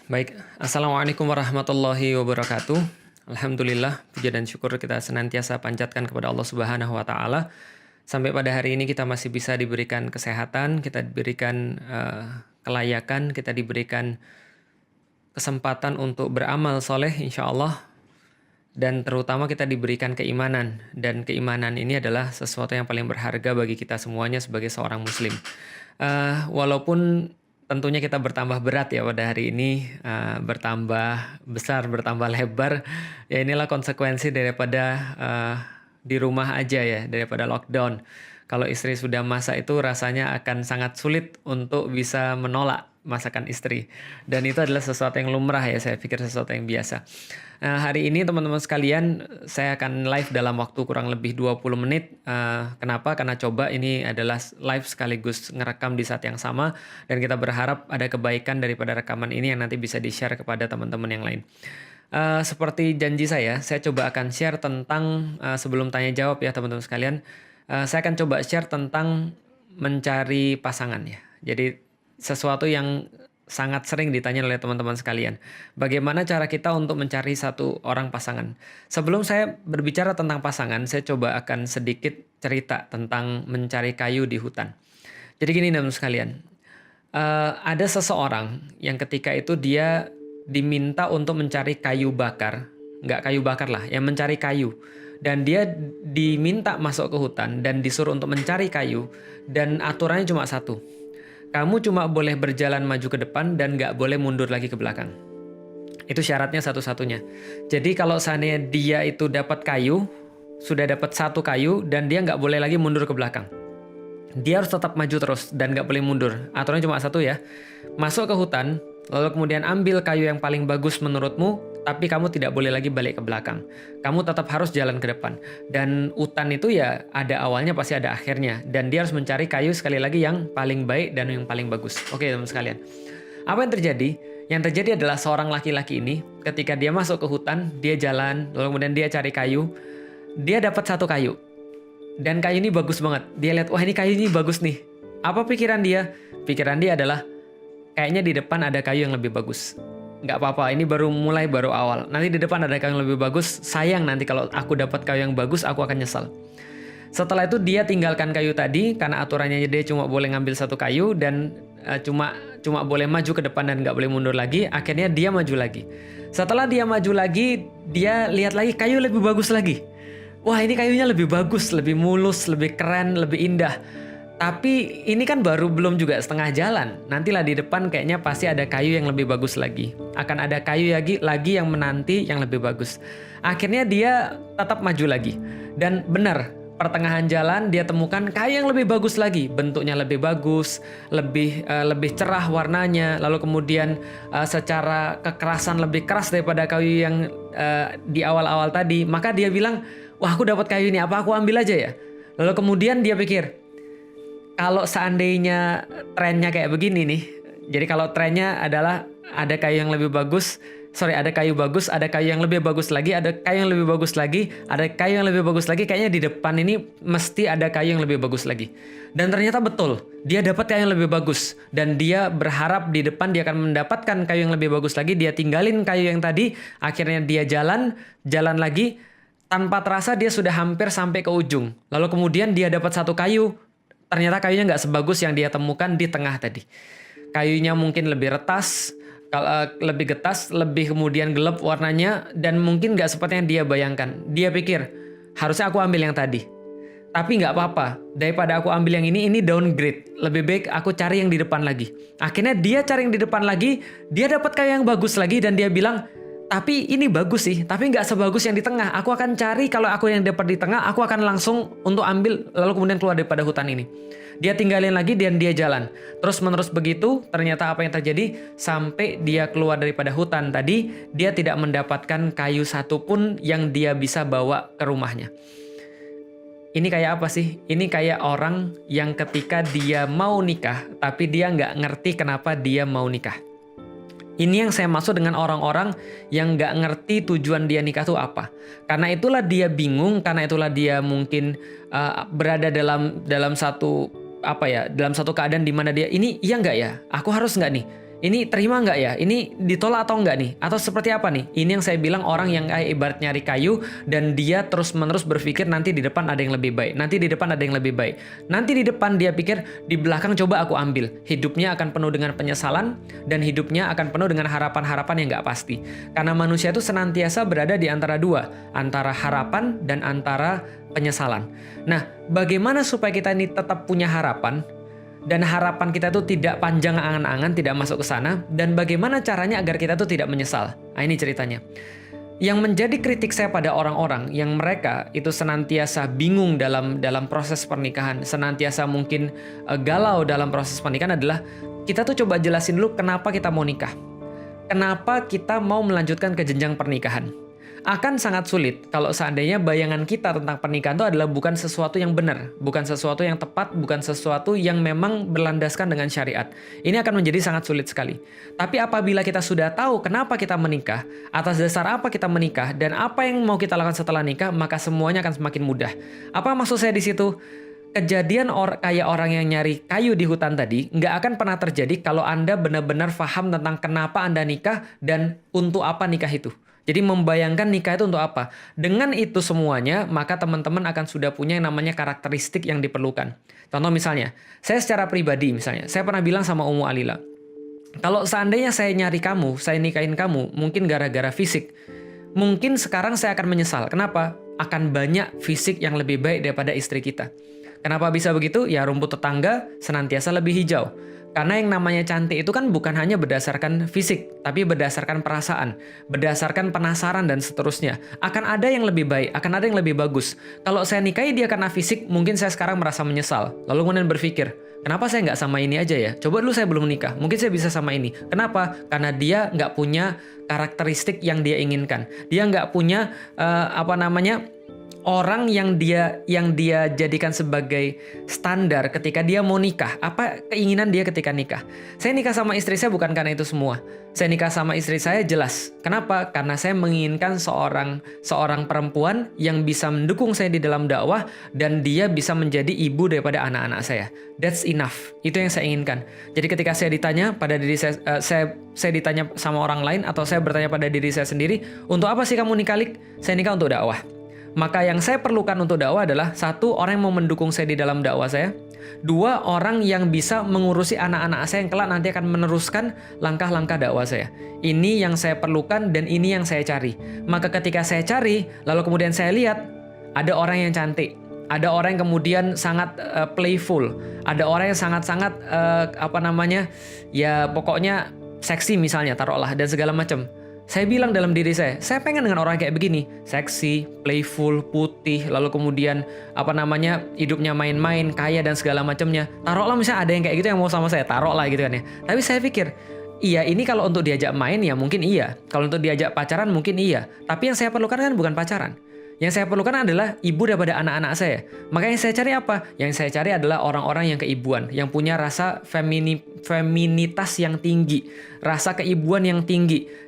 Baik, Assalamualaikum warahmatullahi wabarakatuh. Alhamdulillah, puja dan syukur kita senantiasa panjatkan kepada Allah Subhanahu wa Ta'ala. Sampai pada hari ini kita masih bisa diberikan kesehatan, kita diberikan kelayakan, kita diberikan kesempatan untuk beramal soleh, insya Allah. Dan terutama kita diberikan keimanan. Dan keimanan ini adalah sesuatu yang paling berharga bagi kita semuanya sebagai seorang muslim. Walaupun tentunya kita bertambah berat ya pada hari ini, bertambah besar, bertambah lebar. Ya inilah konsekuensi daripada di rumah aja ya, daripada lockdown. Kalau istri sudah masak itu rasanya akan sangat sulit untuk bisa menolak masakan istri. Dan itu adalah sesuatu yang lumrah ya, saya pikir sesuatu yang biasa. Hari ini teman-teman sekalian, saya akan live dalam waktu kurang lebih 20 menit. Kenapa? Karena coba ini adalah live sekaligus ngerekam di saat yang sama. Dan kita berharap ada kebaikan daripada rekaman ini yang nanti bisa di-share kepada teman-teman yang lain. Seperti janji saya coba akan share tentang, sebelum tanya jawab ya teman-teman sekalian, saya akan coba share tentang mencari pasangan ya. Jadi sesuatu yang sangat sering ditanya oleh teman-teman sekalian. Bagaimana cara kita untuk mencari satu orang pasangan? Sebelum saya berbicara tentang pasangan, saya coba akan sedikit cerita tentang mencari kayu di hutan. Jadi gini teman-teman sekalian, ada seseorang yang ketika itu dia diminta untuk mencari kayu bakar. Nggak kayu bakar lah, yang mencari kayu. Dan dia diminta masuk ke hutan dan disuruh untuk mencari kayu. Dan aturannya cuma satu. Kamu cuma boleh berjalan maju ke depan dan nggak boleh mundur lagi ke belakang. Itu syaratnya satu-satunya. Jadi kalau seandainya dia itu dapat kayu, sudah dapat satu kayu, dan dia nggak boleh lagi mundur ke belakang. Dia harus tetap maju terus dan nggak boleh mundur. Aturannya cuma satu ya. Masuk ke hutan, lalu kemudian ambil kayu yang paling bagus menurutmu, tapi kamu tidak boleh lagi balik ke belakang. Kamu tetap harus jalan ke depan. Dan hutan itu ya ada awalnya pasti ada akhirnya. Dan dia harus mencari kayu sekali lagi yang paling baik dan yang paling bagus. Oke teman sekalian. Apa yang terjadi? Yang terjadi adalah seorang laki-laki ini ketika dia masuk ke hutan, dia jalan, lalu kemudian dia cari kayu. Dia dapat satu kayu. Dan kayu ini bagus banget. Dia lihat, wah ini kayu ini bagus nih. Apa pikiran dia? Pikiran dia adalah, kayaknya di depan ada kayu yang lebih bagus. Nggak apa-apa, ini baru mulai, baru awal. Nanti di depan ada kayu yang lebih bagus, sayang nanti kalau aku dapat kayu yang bagus, aku akan nyesal. Setelah itu dia tinggalkan kayu tadi, karena aturannya dia cuma boleh ngambil satu kayu, dan cuma boleh maju ke depan dan nggak boleh mundur lagi. Akhirnya dia maju lagi. Setelah dia maju lagi, dia lihat lagi kayu lebih bagus lagi. Wah ini kayunya lebih bagus, lebih mulus, lebih keren, lebih indah. Tapi ini kan baru belum juga setengah jalan. Nantilah di depan kayaknya pasti ada kayu yang lebih bagus lagi. Akan ada kayu lagi yang menanti yang lebih bagus. Akhirnya dia tetap maju lagi. Dan benar, pertengahan jalan dia temukan kayu yang lebih bagus lagi. Bentuknya lebih bagus, lebih cerah warnanya. Lalu kemudian secara kekerasan lebih keras daripada kayu yang di awal-awal tadi. Maka dia bilang, wah aku dapat kayu ini, apa aku ambil aja ya? Lalu kemudian dia pikir, kalau seandainya trennya kayak begini nih, jadi kalau trennya adalah ada kayu yang lebih bagus, ada kayu bagus, ada kayu yang lebih bagus lagi, ada kayu yang lebih bagus lagi, ada kayu yang lebih bagus lagi, kayaknya di depan ini mesti ada kayu yang lebih bagus lagi. Dan ternyata betul, dia dapat kayu yang lebih bagus. Dan dia berharap di depan dia akan mendapatkan kayu yang lebih bagus lagi, dia tinggalin kayu yang tadi, akhirnya dia jalan lagi, tanpa terasa dia sudah hampir sampai ke ujung. Lalu kemudian dia dapat satu kayu, ternyata kayunya nggak sebagus yang dia temukan di tengah tadi. Kayunya mungkin lebih retas, lebih getas, lebih kemudian gelap warnanya, dan mungkin nggak seperti yang dia bayangkan. Dia pikir, harusnya aku ambil yang tadi. Tapi nggak apa-apa, daripada aku ambil yang ini downgrade. Lebih baik aku cari yang di depan lagi. Akhirnya dia cari yang di depan lagi, dia dapat kayu yang bagus lagi, dan dia bilang, tapi ini bagus sih, tapi nggak sebagus yang di tengah. Aku akan cari, kalau aku yang dapat di tengah, aku akan langsung untuk ambil, lalu kemudian keluar daripada hutan ini. Dia tinggalin lagi dan dia jalan. Terus menerus begitu, ternyata apa yang terjadi? Sampai dia keluar daripada hutan tadi, dia tidak mendapatkan kayu satupun yang dia bisa bawa ke rumahnya. Ini kayak apa sih? Ini kayak orang yang ketika dia mau nikah, tapi dia nggak ngerti kenapa dia mau nikah. Ini yang saya maksud dengan orang-orang yang nggak ngerti tujuan dia nikah itu apa. Karena itulah dia bingung, karena itulah dia mungkin berada dalam satu dalam satu keadaan di mana dia ini iya nggak ya? Aku harus nggak nih? Ini terima nggak ya? Ini ditolak atau nggak nih? Atau seperti apa nih? Ini yang saya bilang orang yang kayak ibarat nyari kayu dan dia terus-menerus berpikir nanti di depan ada yang lebih baik. Nanti di depan ada yang lebih baik. Nanti di depan dia pikir di belakang coba aku ambil. Hidupnya akan penuh dengan penyesalan dan hidupnya akan penuh dengan harapan-harapan yang nggak pasti. Karena manusia itu senantiasa berada di antara dua. Antara harapan dan antara penyesalan. Nah, bagaimana supaya kita ini tetap punya harapan? Dan harapan kita tuh tidak panjang angan-angan, tidak masuk ke sana. Dan bagaimana caranya agar kita tuh tidak menyesal? Nah, ini ceritanya. Yang menjadi kritik saya pada orang-orang yang mereka itu senantiasa bingung dalam proses pernikahan, senantiasa mungkin galau dalam proses pernikahan adalah kita tuh coba jelasin dulu kenapa kita mau nikah. Kenapa kita mau melanjutkan ke jenjang pernikahan. Akan sangat sulit kalau seandainya bayangan kita tentang pernikahan itu adalah bukan sesuatu yang benar, bukan sesuatu yang tepat, bukan sesuatu yang memang berlandaskan dengan syariat. Ini akan menjadi sangat sulit sekali. Tapi apabila kita sudah tahu kenapa kita menikah, atas dasar apa kita menikah, dan apa yang mau kita lakukan setelah nikah, maka semuanya akan semakin mudah. Apa maksud saya di situ? Kejadian kayak orang yang nyari kayu di hutan tadi nggak akan pernah terjadi kalau Anda benar-benar paham tentang kenapa Anda nikah dan untuk apa nikah itu. Jadi membayangkan nikah itu untuk apa. Dengan itu semuanya, maka teman-teman akan sudah punya yang namanya karakteristik yang diperlukan. Contoh misalnya, saya secara pribadi misalnya, saya pernah bilang sama Ummu Alila, kalau seandainya saya nyari kamu, saya nikahin kamu, mungkin gara-gara fisik. Mungkin sekarang saya akan menyesal. Kenapa? Akan banyak fisik yang lebih baik daripada istri kita. Kenapa bisa begitu? Ya rumput tetangga senantiasa lebih hijau. Karena yang namanya cantik itu kan bukan hanya berdasarkan fisik, tapi berdasarkan perasaan, berdasarkan penasaran dan seterusnya. Akan ada yang lebih baik, akan ada yang lebih bagus. Kalau saya nikahi dia karena fisik, mungkin saya sekarang merasa menyesal. Lalu kemudian berpikir, kenapa saya nggak sama ini aja ya? Coba dulu saya belum nikah, mungkin saya bisa sama ini. Kenapa? Karena dia nggak punya karakteristik yang dia inginkan. Dia nggak punya orang yang dia jadikan sebagai standar ketika dia mau nikah. Apa keinginan dia ketika nikah? Saya nikah sama istri saya bukan karena itu semua. Saya nikah sama istri saya jelas. Kenapa? Karena saya menginginkan seorang perempuan yang bisa mendukung saya di dalam dakwah dan dia bisa menjadi ibu daripada anak-anak saya. That's enough. Itu yang saya inginkan. Jadi ketika saya ditanya pada diri saya ditanya sama orang lain atau saya bertanya pada diri saya sendiri, untuk apa sih kamu nikah, Lik? Saya nikah untuk dakwah. Maka yang saya perlukan untuk dakwah adalah satu, orang yang mau mendukung saya di dalam dakwah saya. Dua, orang yang bisa mengurusi anak-anak saya yang kelak nanti akan meneruskan langkah-langkah dakwah saya. Ini yang saya perlukan dan ini yang saya cari. Maka ketika saya cari, lalu kemudian saya lihat, ada orang yang cantik. Ada orang yang kemudian sangat playful. Ada orang yang sangat-sangat ya pokoknya seksi misalnya, taruhlah, dan segala macam. Saya bilang dalam diri saya pengen dengan orang kayak begini, seksi, playful, putih, lalu kemudian hidupnya main-main, kaya dan segala macamnya. Taruhlah misalnya ada yang kayak gitu yang mau sama saya, taruhlah gitu kan ya. Tapi saya pikir, iya ini kalau untuk diajak main ya mungkin iya, kalau untuk diajak pacaran mungkin iya. Tapi yang saya perlukan kan bukan pacaran. Yang saya perlukan adalah ibu daripada anak-anak saya. Makanya saya cari apa? Yang saya cari adalah orang-orang yang keibuan, yang punya rasa feminitas yang tinggi, rasa keibuan yang tinggi.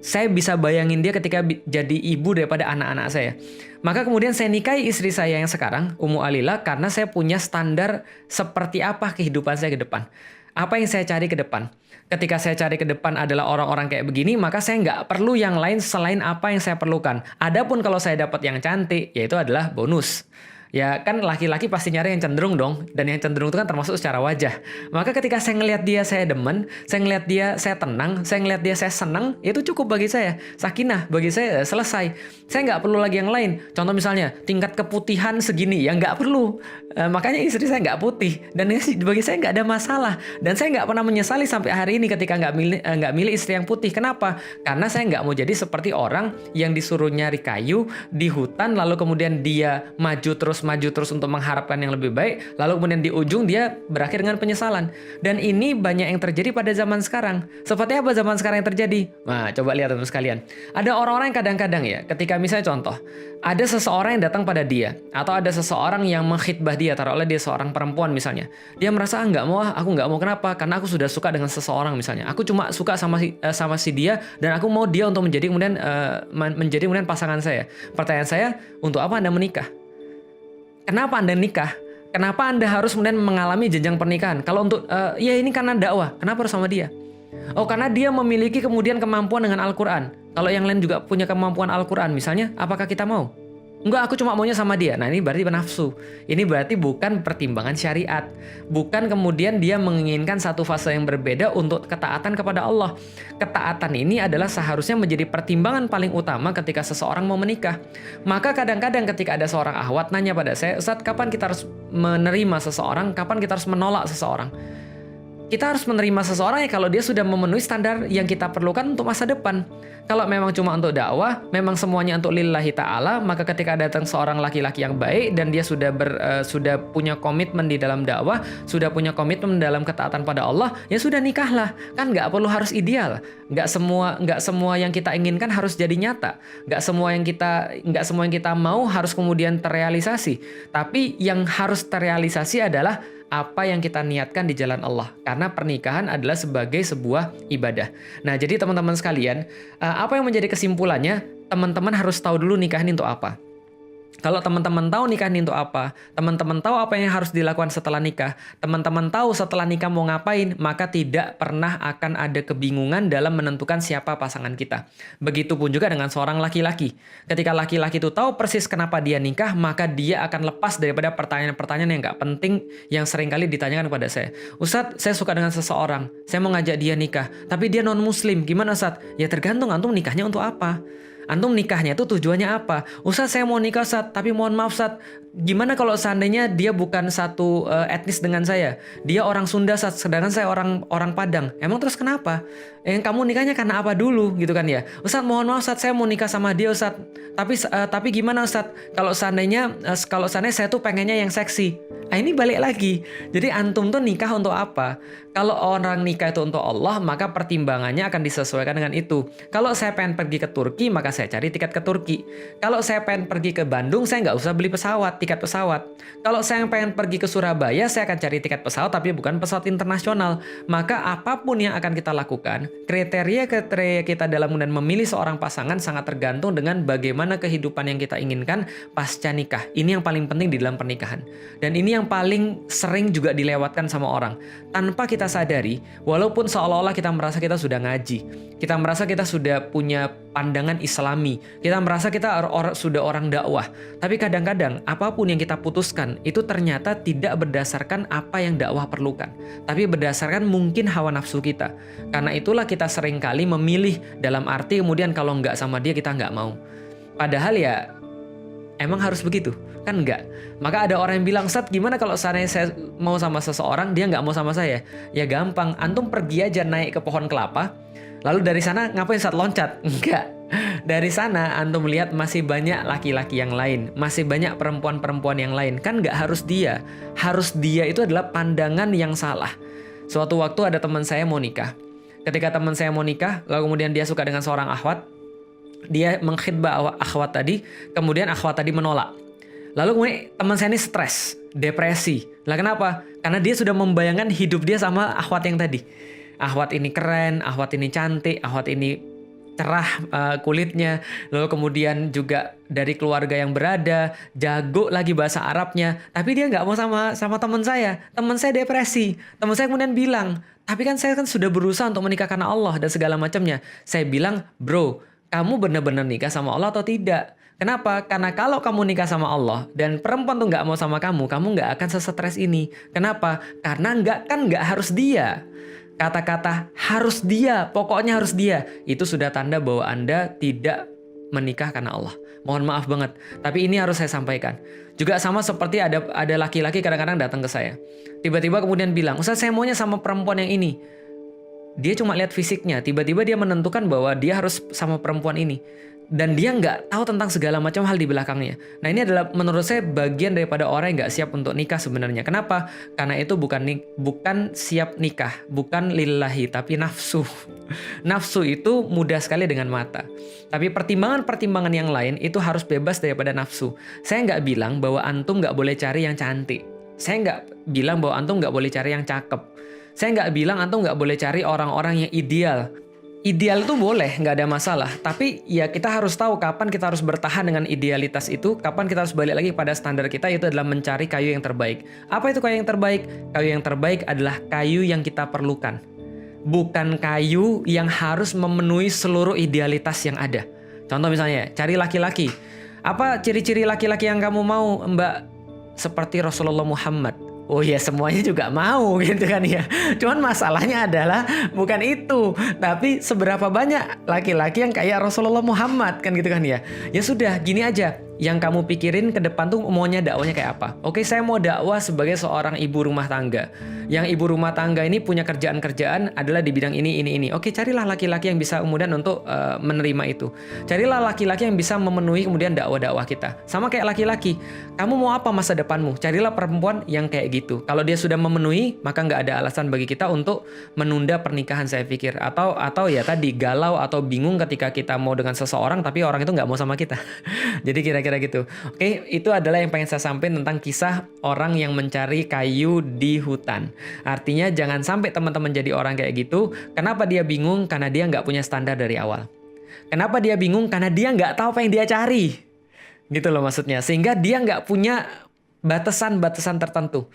Saya bisa bayangin dia ketika jadi ibu daripada anak-anak saya. Maka kemudian saya nikahi istri saya yang sekarang, Ummu Alila, karena saya punya standar seperti apa kehidupan saya ke depan. Apa yang saya cari ke depan. Ketika saya cari ke depan adalah orang-orang kayak begini, maka saya nggak perlu yang lain selain apa yang saya perlukan. Adapun kalau saya dapat yang cantik, yaitu adalah bonus. Ya kan laki-laki pasti nyari yang cenderung dong. Dan yang cenderung itu kan termasuk secara wajah. Maka ketika saya ngelihat dia saya demen, saya ngelihat dia saya tenang, saya ngelihat dia saya senang, itu cukup bagi saya. Sakinah bagi saya selesai. Saya nggak perlu lagi yang lain. Contoh misalnya tingkat keputihan segini, ya nggak perlu. Makanya istri saya nggak putih. Dan bagi saya nggak ada masalah. Dan saya nggak pernah menyesali sampai hari ini ketika nggak milih istri yang putih. Kenapa? Karena saya nggak mau jadi seperti orang yang disuruh nyari kayu di hutan, lalu kemudian dia maju terus untuk mengharapkan yang lebih baik, lalu kemudian di ujung dia berakhir dengan penyesalan. Dan ini banyak yang terjadi pada zaman sekarang. Seperti apa zaman sekarang yang terjadi? Nah, coba lihat teman sekalian. Ada orang-orang yang kadang-kadang ya, ketika misalnya contoh, ada seseorang yang datang pada dia, atau ada seseorang yang mengkhitbah dia, taruhlah dia seorang perempuan misalnya. Dia merasa, aku nggak mau, kenapa? Karena aku sudah suka dengan seseorang misalnya. Aku cuma suka sama si dia, dan aku mau dia untuk menjadi kemudian pasangan saya. Pertanyaan saya, untuk apa Anda menikah? Kenapa Anda nikah? Kenapa Anda harus kemudian mengalami jenjang pernikahan? Kalau untuk, ya ini karena dakwah, kenapa harus sama dia? Oh, karena dia memiliki kemudian kemampuan dengan Al-Quran. Kalau yang lain juga punya kemampuan Al-Quran misalnya, apakah kita mau? Enggak, aku cuma maunya sama dia. Nah, ini berarti nafsu. Ini berarti bukan pertimbangan syariat. Bukan kemudian dia menginginkan satu fase yang berbeda untuk ketaatan kepada Allah. Ketaatan ini adalah seharusnya menjadi pertimbangan paling utama ketika seseorang mau menikah. Maka kadang-kadang ketika ada seorang akhwat nanya pada saya, Ustaz, kapan kita harus menerima seseorang? Kapan kita harus menolak seseorang? Kita harus menerima seseorang ya kalau dia sudah memenuhi standar yang kita perlukan untuk masa depan. Kalau memang cuma untuk dakwah, memang semuanya untuk lillahi ta'ala, maka ketika datang seorang laki-laki yang baik dan dia sudah punya komitmen di dalam dakwah, sudah punya komitmen dalam ketaatan pada Allah, ya sudah nikahlah. Kan nggak perlu harus ideal. Nggak semua yang kita inginkan harus jadi nyata. Nggak semua yang kita mau harus kemudian terrealisasi. Tapi yang harus terrealisasi adalah apa yang kita niatkan di jalan Allah. Karena pernikahan adalah sebagai sebuah ibadah. Nah, jadi teman-teman sekalian, apa yang menjadi kesimpulannya? Teman-teman harus tahu dulu nikah ini untuk apa. Kalau teman-teman tahu nikah ini untuk apa, teman-teman tahu apa yang harus dilakukan setelah nikah, teman-teman tahu setelah nikah mau ngapain, maka tidak pernah akan ada kebingungan dalam menentukan siapa pasangan kita. Begitupun juga dengan seorang laki-laki. Ketika laki-laki itu tahu persis kenapa dia nikah, maka dia akan lepas daripada pertanyaan-pertanyaan yang nggak penting yang seringkali ditanyakan kepada saya. Ustadz, saya suka dengan seseorang, saya mau ngajak dia nikah, tapi dia non-muslim, gimana Ustadz? Ya tergantung antum nikahnya untuk apa. Antum nikahnya itu tujuannya apa? Ustadz, saya mau nikah Ustadz, tapi mohon maaf Ustadz, gimana kalau seandainya dia bukan satu etnis dengan saya? Dia orang Sunda Ustadz, sedangkan saya orang Padang. Emang terus kenapa? Kamu nikahnya karena apa dulu gitu kan ya? Ustadz, mohon maaf Ustadz, saya mau nikah sama dia Ustadz. Tapi gimana Ustadz? Kalau seandainya saya tuh pengennya yang seksi. Nah, ini balik lagi. Jadi antum tuh nikah untuk apa? Kalau orang nikah itu untuk Allah, maka pertimbangannya akan disesuaikan dengan itu. Kalau saya pengen pergi ke Turki, maka saya cari tiket ke Turki. Kalau saya pengen pergi ke Bandung, saya nggak usah beli tiket pesawat. Kalau saya pengen pergi ke Surabaya, saya akan cari tiket pesawat, tapi bukan pesawat internasional. Maka apapun yang akan kita lakukan, kriteria kita dalam kemudian memilih seorang pasangan sangat tergantung dengan bagaimana kehidupan yang kita inginkan pasca nikah. Ini yang paling penting di dalam pernikahan. Dan ini yang paling sering juga dilewatkan sama orang. Tanpa kita sadari, walaupun seolah-olah kita merasa kita sudah ngaji, kita merasa kita sudah punya pandangan islami, kita merasa kita sudah orang dakwah, tapi kadang-kadang apapun yang kita putuskan itu ternyata tidak berdasarkan apa yang dakwah perlukan, tapi berdasarkan mungkin hawa nafsu kita. Karena itulah kita seringkali memilih dalam arti kemudian kalau nggak sama dia kita nggak mau. Padahal ya emang harus begitu? Kan enggak. Maka ada orang yang bilang, Ustadz, gimana kalau seandainya saya mau sama seseorang, dia nggak mau sama saya? Ya gampang, antum pergi aja naik ke pohon kelapa, lalu dari sana ngapain Ustadz, loncat? Enggak. Dari sana antum lihat masih banyak laki-laki yang lain, masih banyak perempuan-perempuan yang lain. Kan nggak harus dia. Harus dia itu adalah pandangan yang salah. Suatu waktu ada teman saya mau nikah. Ketika teman saya mau nikah, lalu kemudian dia suka dengan seorang akhwat, dia mengkhidbah akhwat tadi, kemudian akhwat tadi menolak. Lalu kemudian teman saya ini stres, depresi. Lah kenapa? Karena dia sudah membayangkan hidup dia sama akhwat yang tadi. Akhwat ini keren, akhwat ini cantik, akhwat ini cerah kulitnya. Lalu kemudian juga dari keluarga yang berada, jago lagi bahasa Arabnya. Tapi dia nggak mau sama teman saya. Teman saya depresi. Teman saya kemudian bilang, tapi kan saya kan sudah berusaha untuk menikah karena Allah dan segala macamnya. Saya bilang, bro, kamu benar-benar nikah sama Allah atau tidak? Kenapa? Karena kalau kamu nikah sama Allah dan perempuan tuh nggak mau sama kamu nggak akan sesetres ini. Kenapa? Karena nggak harus dia. Kata-kata harus dia, pokoknya harus dia, itu sudah tanda bahwa Anda tidak menikah karena Allah. Mohon maaf banget, tapi ini harus saya sampaikan. Juga sama seperti ada laki-laki kadang-kadang datang ke saya. Tiba-tiba kemudian bilang, Ustaz, saya maunya sama perempuan yang ini. Dia cuma lihat fisiknya, tiba-tiba dia menentukan bahwa dia harus sama perempuan ini. Dan dia nggak tahu tentang segala macam hal di belakangnya. Nah, ini adalah menurut saya bagian daripada orang yang nggak siap untuk nikah sebenarnya. Kenapa? Karena itu bukan siap nikah, bukan lillahi, tapi nafsu. Nafsu itu mudah sekali dengan mata. Tapi pertimbangan-pertimbangan yang lain itu harus bebas daripada nafsu. Saya nggak bilang bahwa antum nggak boleh cari yang cantik. Saya nggak bilang bahwa antum nggak boleh cari yang cakep. Saya nggak bilang antum nggak boleh cari orang-orang yang ideal. Ideal itu boleh, nggak ada masalah. Tapi ya kita harus tahu kapan kita harus bertahan dengan idealitas itu, kapan kita harus balik lagi pada standar kita, itu adalah mencari kayu yang terbaik. Apa itu kayu yang terbaik? Kayu yang terbaik adalah kayu yang kita perlukan. bukan kayu yang harus memenuhi seluruh idealitas yang ada. Contoh misalnya, cari laki-laki. Apa ciri-ciri laki-laki yang kamu mau, Mbak? Seperti Rasulullah Muhammad. Oh ya, semuanya juga mau gitu kan ya. Cuman masalahnya adalah bukan itu, tapi seberapa banyak laki-laki yang kayak Rasulullah Muhammad kan gitu kan ya. Ya sudah, gini aja. Yang kamu pikirin ke depan tuh maunya dakwahnya kayak apa? Oke, saya mau dakwah sebagai seorang ibu rumah tangga. Yang ibu rumah tangga ini punya kerjaan-kerjaan adalah di bidang ini. Oke, carilah laki-laki yang bisa kemudian untuk menerima itu. Carilah laki-laki yang bisa memenuhi kemudian dakwah-dakwah kita. Sama kayak laki-laki. Kamu mau apa masa depanmu? Carilah perempuan yang kayak gitu. Kalau dia sudah memenuhi, maka nggak ada alasan bagi kita untuk menunda pernikahan, saya pikir. Atau ya tadi galau atau bingung ketika kita mau dengan seseorang tapi orang itu nggak mau sama kita. Jadi kira-kira gitu. Oke, itu adalah yang pengen saya sampaikan tentang kisah orang yang mencari kayu di hutan. Artinya jangan sampai teman-teman jadi orang kayak gitu. Kenapa dia bingung? Karena dia nggak punya standar dari awal. Kenapa dia bingung? Karena dia nggak tahu apa yang dia cari. Gitu loh maksudnya. Sehingga dia nggak punya batasan-batasan tertentu.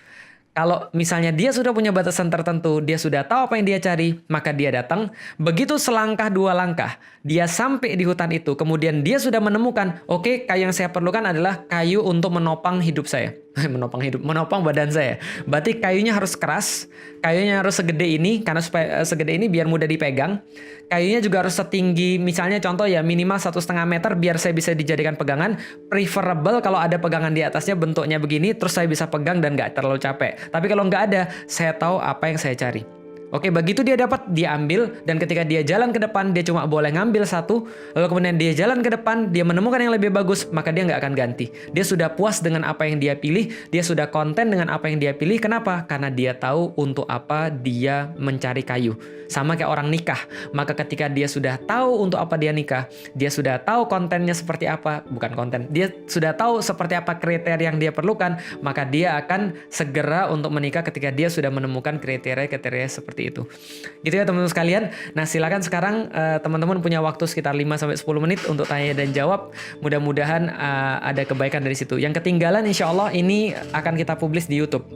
Kalau misalnya dia sudah punya batasan tertentu, dia sudah tahu apa yang dia cari, maka dia datang. Begitu selangkah dua langkah, dia sampai di hutan itu. Kemudian dia sudah menemukan, oke, kayu yang saya perlukan adalah kayu untuk menopang hidup saya. Menopang badan saya. Berarti kayunya harus keras, kayunya harus segede ini, karena supaya segede ini biar mudah dipegang. Kayunya juga harus setinggi, misalnya contoh ya minimal 1,5 meter biar saya bisa dijadikan pegangan. Preferable kalau ada pegangan di atasnya bentuknya begini, terus saya bisa pegang dan nggak terlalu capek. Tapi kalau nggak ada, saya tahu apa yang saya cari. Oke, begitu dia dapat, dia ambil, dan ketika dia jalan ke depan, dia cuma boleh ngambil satu, lalu kemudian dia jalan ke depan, dia menemukan yang lebih bagus, maka dia nggak akan ganti. Dia sudah puas dengan apa yang dia pilih, dia sudah konten dengan apa yang dia pilih. Kenapa? Karena dia tahu untuk apa dia mencari kayu. Sama kayak orang nikah, maka ketika dia sudah tahu untuk apa dia nikah, dia sudah tahu kontennya seperti apa, bukan konten, dia sudah tahu seperti apa kriteria yang dia perlukan, maka dia akan segera untuk menikah ketika dia sudah menemukan kriteria-kriteria seperti itu. Gitu ya teman-teman sekalian. Nah, silakan sekarang teman-teman punya waktu sekitar 5-10 menit untuk tanya dan jawab. Mudah-mudahan ada kebaikan dari situ. Yang ketinggalan insya Allah ini akan kita publish di YouTube.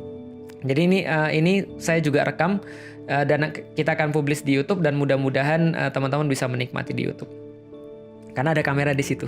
Jadi ini saya juga rekam dan kita akan publish di YouTube dan mudah-mudahan teman-teman bisa menikmati di YouTube. Karena ada kamera di situ.